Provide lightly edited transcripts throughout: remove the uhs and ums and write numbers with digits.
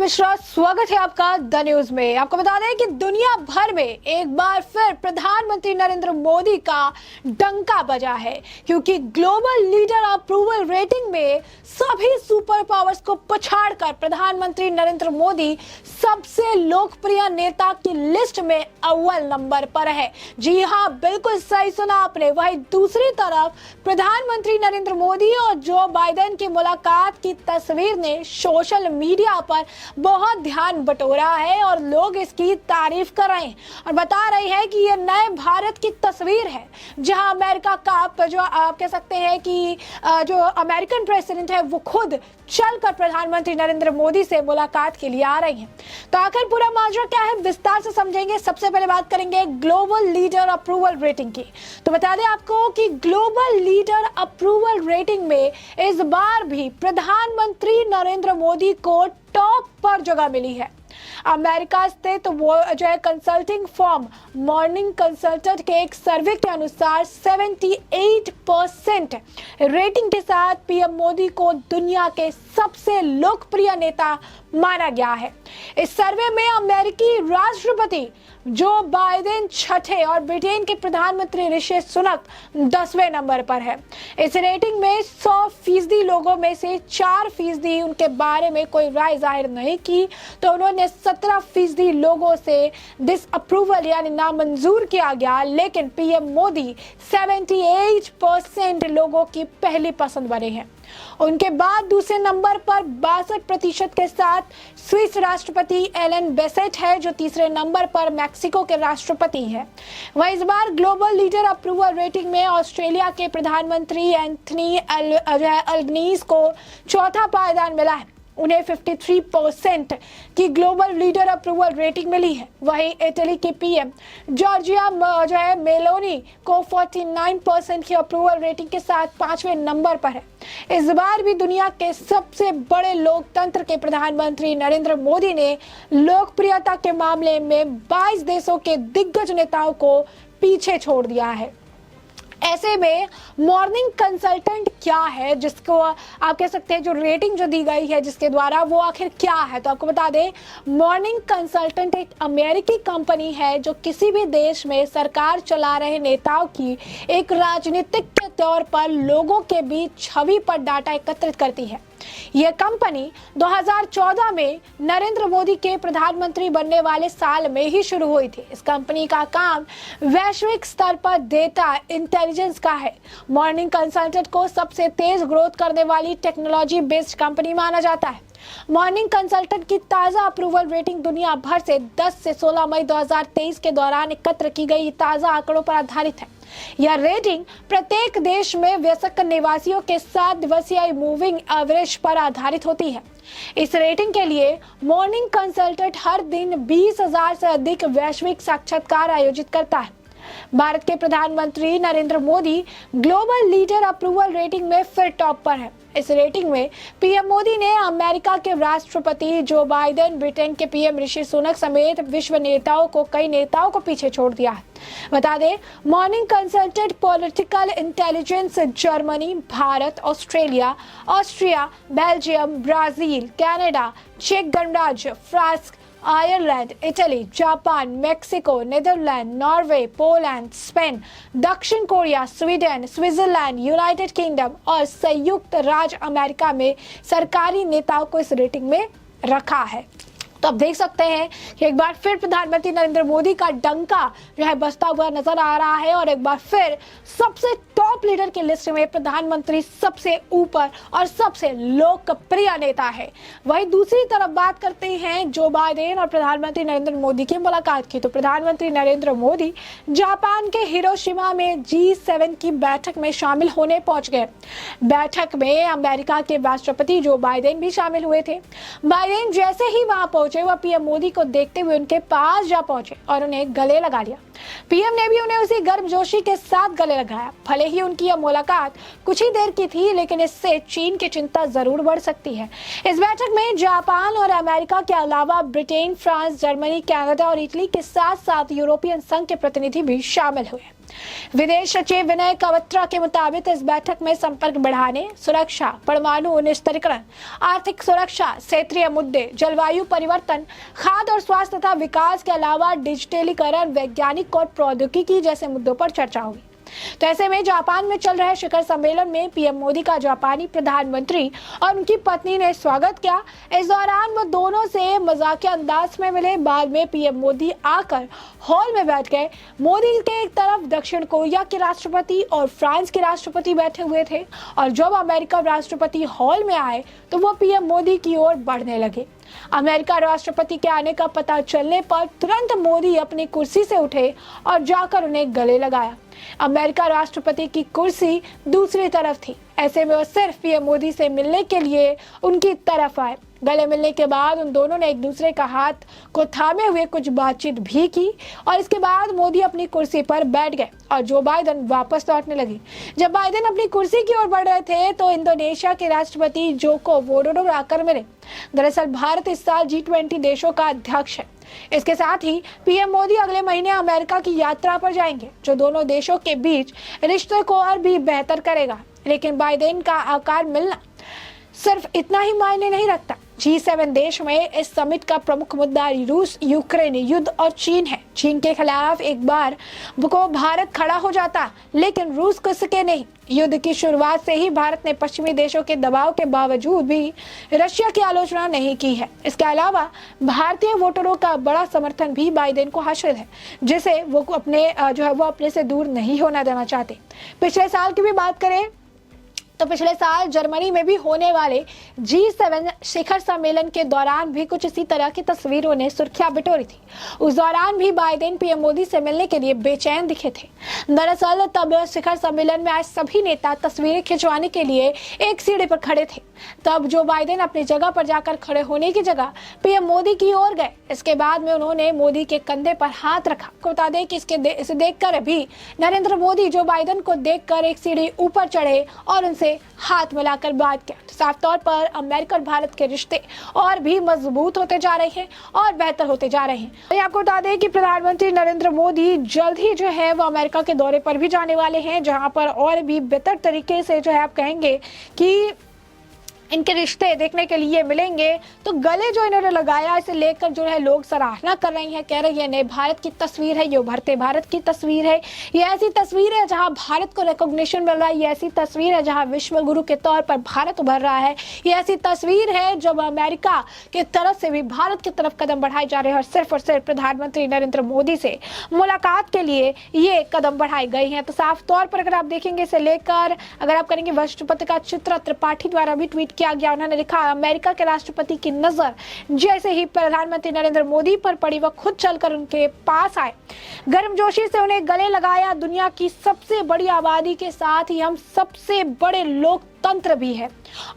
मिश्रा, स्वागत है आपका द न्यूज में। आपको बता दें कि दुनिया भर में एक बार फिर प्रधानमंत्री नरेंद्र मोदी का डंका बजा है, क्योंकि ग्लोबल लीडर अप्रूवल रेटिंग में सभी सुपर पावर्स को पछाड़कर प्रधानमंत्री नरेंद्र मोदी सबसे लोकप्रिय नेता की लिस्ट में अव्वल नंबर पर है। जी हाँ, बिल्कुल सही सुना आपने। वहीं दूसरी तरफ प्रधानमंत्री नरेंद्र मोदी और जो बाइडेन की मुलाकात की तस्वीर ने सोशल मीडिया पर बहुत ध्यान बटोरा है और लोग इसकी तारीफ कर रहे हैं और बता रहे हैं कि ये नए भारत की तस्वीर है, जहां अमेरिका का जो आप कह सकते हैं कि जो अमेरिकन प्रेसिडेंट है वो खुद चलकर प्रधानमंत्री नरेंद्र मोदी से मुलाकात के लिए आ रही हैं। तो आखिर पूरा माजरा क्या है, विस्तार से समझेंगे। सबसे पहले बात करेंगे ग्लोबल लीडर अप्रूवल रेटिंग की। तो बता दें आपको कि ग्लोबल लीडर अप्रूवल रेटिंग में इस बार भी प्रधानमंत्री नरेंद्र मोदी को टॉप पर जगह मिली है। अमेरिका स्थित वो जो है कंसल्टिंग फर्म मॉर्निंग कंसल्टेंट के एक सर्वे के अनुसार 78% रेटिंग के साथ पीएम मोदी को दुनिया के सबसे लोकप्रिय नेता माना गया है। इस सर्वे में अमेरिकी राष्ट्रपति जो बाइडेन छठे और ब्रिटेन के प्रधानमंत्री ऋषि सुनक 10वें नंबर पर है। इस रेटिंग में 100% लोगों में से 4% उनके बारे में कोई राय जाहिर नहीं की, तो उन्होंने 17% लोगों से डिसअप्रूवल यानी नामंजूर किया गया। लेकिन पीएम मोदी 78% लोगों की पहली पसंद बने हैं। उनके बाद दूसरे नंबर पर 62% के साथ स्विस राष्ट्रपति एलन बेसेट है, जो तीसरे नंबर पर मैक्सिको के राष्ट्रपति हैं। वहीं इस बार ग्लोबल लीडर अप्रूवल रेटिंग में ऑस्ट्रेलिया के प्रधानमंत्री एंथनी अल्बनीज को चौथा पायदान मिला है। उन्हें 53% की ग्लोबल लीडर अप्रूवल रेटिंग मिली है। वहीं इटली की पीएम जॉर्जिया मेलोनी को 49% की अप्रूवल रेटिंग के साथ 5वें नंबर पर है। इस बार भी दुनिया के सबसे बड़े लोकतंत्र के प्रधानमंत्री नरेंद्र मोदी ने लोकप्रियता के मामले में 22 देशों के दिग्गज नेताओं को पीछे छोड़ दिया है। ऐसे में मॉर्निंग कंसल्टेंट क्या है, जिसको आप कह सकते हैं जो रेटिंग जो दी गई है जिसके द्वारा, वो आखिर क्या है। तो आपको बता दें, मॉर्निंग कंसल्टेंट एक अमेरिकी कंपनी है जो किसी भी देश में सरकार चला रहे नेताओं की एक राजनीतिक के तौर पर लोगों के बीच छवि पर डाटा एकत्रित करती है। यह कंपनी 2014 में नरेंद्र मोदी के प्रधानमंत्री बनने वाले साल में ही शुरू हुई थी। इस कंपनी का काम वैश्विक स्तर पर डेटा इंटेलिजेंस का है। मॉर्निंग कंसल्टेंट को सबसे तेज ग्रोथ करने वाली टेक्नोलॉजी बेस्ड कंपनी माना जाता है। मॉर्निंग कंसल्टेंट की ताजा अप्रूवल रेटिंग दुनिया भर से 10 से 16 मई 2023 के दौरान एकत्र की गई ताजा आंकड़ों पर आधारित है। यह रेटिंग प्रत्येक देश में वयस्क निवासियों के 7 दिवसीय मूविंग एवरेज पर आधारित होती है। इस रेटिंग के लिए मॉर्निंग कंसल्टेंट हर दिन 20,000 से अधिक वैश्विक साक्षात्कार आयोजित करता है। भारत के प्रधानमंत्री Narendra Modi global leader approval rating में फिर टॉप पर है। इस रेटिंग में पीएम मोदी ने अमेरिका के राष्ट्रपति जो बाइडेन, ब्रिटेन के पीएम ऋषि सुनक समेत विश्व नेताओं को कई नेताओं को पीछे छोड़ दिया है। बता दें, morning consultant political intelligence Germany, Bharat, Australia, Austria, Belgium, Brazil, Canada, चेक गणराज्य, France, Ireland, Italy, Japan, Mexico, Netherlands, Norway, Poland, Spain, दक्षिण Korea, Sweden, Switzerland, United Kingdom और संयुक्त राज्य अमेरिका में सरकारी नेताओं को इस रेटिंग में रखा है। तो आप देख सकते हैं कि एक बार फिर प्रधानमंत्री नरेंद्र मोदी का डंका जो है बजता हुआ नजर आ रहा है और एक बार फिर सबसे टॉप लीडर की लिस्ट में प्रधानमंत्री सबसे ऊपर और सबसे लोकप्रिय नेता है। वहीं दूसरी तरफ बात करते हैं जो बाइडेन और प्रधानमंत्री नरेंद्र मोदी की मुलाकात की। तो प्रधानमंत्री नरेंद्र मोदी जापान के हिरोशिमा में G7 की बैठक में शामिल होने पहुंच गए। बैठक में अमेरिका के राष्ट्रपति जो बाइडेन भी शामिल हुए थे। बाइडेन जैसे ही वहां पहुंचे, वह पीएम मोदी को देखते हुए उनके पास जा पहुंचे और उन्हें गले लगा लिया। पीएम ने भी उन्हें उसी गर्मजोशी के साथ गले लगाया। भले ही उनकी यह मुलाकात कुछ ही देर की थी, लेकिन इससे चीन की चिंता जरूर बढ़ सकती है। इस बैठक में जापान और अमेरिका के अलावा ब्रिटेन, फ्रांस, जर्मनी, कनाडा और इटली के साथ साथ यूरोपियन संघ के प्रतिनिधि भी शामिल हुए। विदेश सचिव विनय क्वात्रा के मुताबिक इस बैठक में संपर्क बढ़ाने, सुरक्षा, परमाणु निस्तारीकरण, आर्थिक सुरक्षा, क्षेत्रीय मुद्दे, जलवायु परिवर्तन, खाद्य और स्वास्थ्य तथा विकास के अलावा डिजिटलीकरण, वैज्ञानिक और प्रौद्योगिकी जैसे मुद्दों पर चर्चा होगी। तो ऐसे में जापान में चल रहे शिखर सम्मेलन में पीएम मोदी का जापानी प्रधानमंत्री और उनकी पत्नी ने स्वागत किया। इस दौरान वो दोनों से मजाकिया अंदाज में मिले। बाद में पीएम मोदी आकर हॉल में बैठ गए। मोदी के एक तरफ दक्षिण कोरिया के राष्ट्रपति और फ्रांस के राष्ट्रपति बैठे हुए थे और जब अमेरिका राष्ट्रपति हॉल में आए तो वो पीएम मोदी की ओर बढ़ने लगे। अमेरिका राष्ट्रपति के आने का पता चलने पर तुरंत मोदी अपनी कुर्सी से उठे और जाकर उन्हें गले लगाया। अमेरिका राष्ट्रपति की कुर्सी दूसरी तरफ थी। ऐसे में वो सिर्फ पीएम मोदी से मिलने के लिए उनकी तरफ आए। गले मिलने के बाद उन दोनों ने एक दूसरे का हाथ को थामे हुए कुछ बातचीत भी की और इसके बाद मोदी अपनी कुर्सी पर बैठ गए और जो बाइडेन वापस लौटने लगे। जब बाइडेन अपनी कुर्सी की ओर बढ़ रहे थे तो इंडोनेशिया के राष्ट्रपति जोको विडोडो आकर मिले। दरअसल भारत इस साल G20 देशों का अध्यक्ष है। इसके साथ ही पीएम मोदी अगले महीने अमेरिका की यात्रा पर जाएंगे, जो दोनों देशों के बीच रिश्ते को और भी बेहतर करेगा। लेकिन बाइडेन का आकार मिलना सिर्फ इतना ही मायने नहीं रखता। G7 देश में इस समिट का प्रमुख मुद्दा रूस यूक्रेन युद्ध और चीन है। चीन के खिलाफ एक बार को भारत खड़ा हो जाता, लेकिन रूस को सके नहीं। युद्ध की शुरुआत से ही भारत ने पश्चिमी देशों के दबाव के बावजूद भी रशिया की आलोचना नहीं की है। इसके अलावा भारतीय वोटरों का बड़ा समर्थन भी बाइडेन को हासिल है, जिसे वो अपने से दूर नहीं होना देना चाहते। पिछले साल की भी बात करें तो पिछले साल जर्मनी में भी होने वाले G7 शिखर सम्मेलन के दौरान भी कुछ इसी तरह की तस्वीरों ने सुर्खियां बिटोरी थी। उस दौरान भी बाइडेन पीएम मोदी से मिलने के लिए बेचैन दिखे थे। दरअसल तब शिखर सम्मेलन में आज सभी नेता तस्वीरें खिंचवाने के लिए एक सीढ़ी पर खड़े थे। तब जो बाइडेन अपनी जगह पर जाकर खड़े होने की जगह पीएम मोदी की ओर गए। इसके बाद में उन्होंने मोदी के कंधे पर हाथ रखा। बता दें कि इसे देखकर भी नरेंद्र मोदी जो बाइडेन को देखकर एक सीढ़ी ऊपर चढ़े और उनसे हाथ मिलाकर बात किया। तो साफ तौर पर अमेरिका और भारत के रिश्ते और भी मजबूत होते जा रहे हैं और बेहतर होते जा रहे हैं। तो आपको बता दें कि प्रधानमंत्री नरेंद्र मोदी जल्द ही जो है वो अमेरिका के दौरे पर भी जाने वाले हैं, जहां पर और भी बेहतर तरीके से जो है आप कहेंगे कि इनके रिश्ते देखने के लिए मिलेंगे। तो गले जो इन्होंने लगाया, इसे लेकर जो है लोग सराहना कर रही हैं, कह रही है नए भारत की तस्वीर है, ये उभरते भारत की तस्वीर है। ये ऐसी तस्वीर है जहां भारत को रिकॉग्निशन मिल रहा है। ये ऐसी तस्वीर है जहां विश्व गुरु के तौर पर भारत उभर रहा है। ये ऐसी तस्वीर है जब अमेरिका की तरफ से भी भारत की तरफ कदम बढ़ाए जा रहे हैं और सिर्फ प्रधानमंत्री नरेंद्र मोदी से मुलाकात के लिए ये कदम बढ़ाए गए हैं। तो साफ तौर पर अगर आप देखेंगे इसे लेकर, अगर आप करेंगे राष्ट्रपति का चित्र त्रिपाठी द्वारा भी ट्वीट किया गया। उन्होंने लिखा, अमेरिका के राष्ट्रपति की नजर जैसे ही प्रधानमंत्री नरेंद्र मोदी पर पड़ी, वह खुद चलकर उनके पास आए, गर्मजोशी से उन्हें गले लगाया। दुनिया की सबसे बड़ी आबादी के साथ ही हम सबसे बड़े लोकतंत्र भी है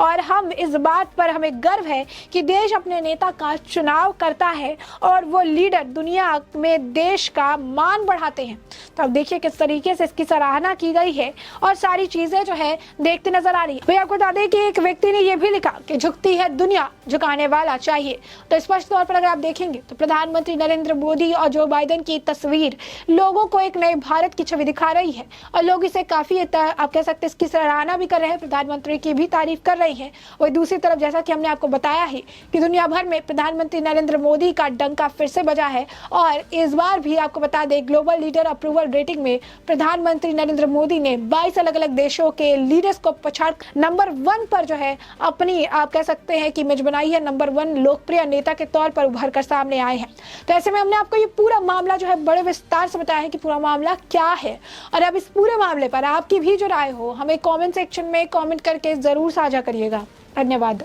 और हम इस बात पर हमें गर्व है कि देश अपने नेता का चुनाव करता है और वो लीडर दुनिया में देश का मान बढ़ाते हैं। तो अब देखिए किस तरीके से इसकी सराहना की गई है और सारी चीजें जो है देखते नजर आ रही है। भैया आपको बता दें कि एक व्यक्ति ने यह भी लिखा कि झुकती है दुनिया, झुकाने वाला चाहिए। तो स्पष्ट तौर पर अगर आप देखेंगे तो प्रधानमंत्री नरेंद्र मोदी और जो बाइडेन की तस्वीर लोगों को एक नए भारत की छवि दिखा रही है और लोग इसे काफी आप कह सकते हैं इसकी सराहना भी कर रहे हैं, प्रधानमंत्री की भी तारीफ कर रही है। और दूसरी तरफ जैसा कि हमने आपको बताया है कि दुनिया भर में प्रधानमंत्री नरेंद्र मोदी का डंका फिर से बजा है और इस बार भी आपको बता दें ग्लोबल लीडर अप्रूवल रेटिंग में प्रधानमंत्री नरेंद्र मोदी ने 22 अलग अलग देशों के लीडर्स को पछाड़ नंबर 1 पर जो है अपनी आप कह सकते हैं कि इमेज बनाई है। नंबर 1 लोकप्रिय नेता के तौर पर उभर कर सामने आए हैं। तो ऐसे में हमने आपको ये पूरा मामला जो है बड़े विस्तार से बताया है कि पूरा मामला क्या है और अब इस पूरे मामले पर आपकी भी जो राय हो हमें कमेंट सेक्शन में कमेंट करके जरूर साझा करिएगा। धन्यवाद।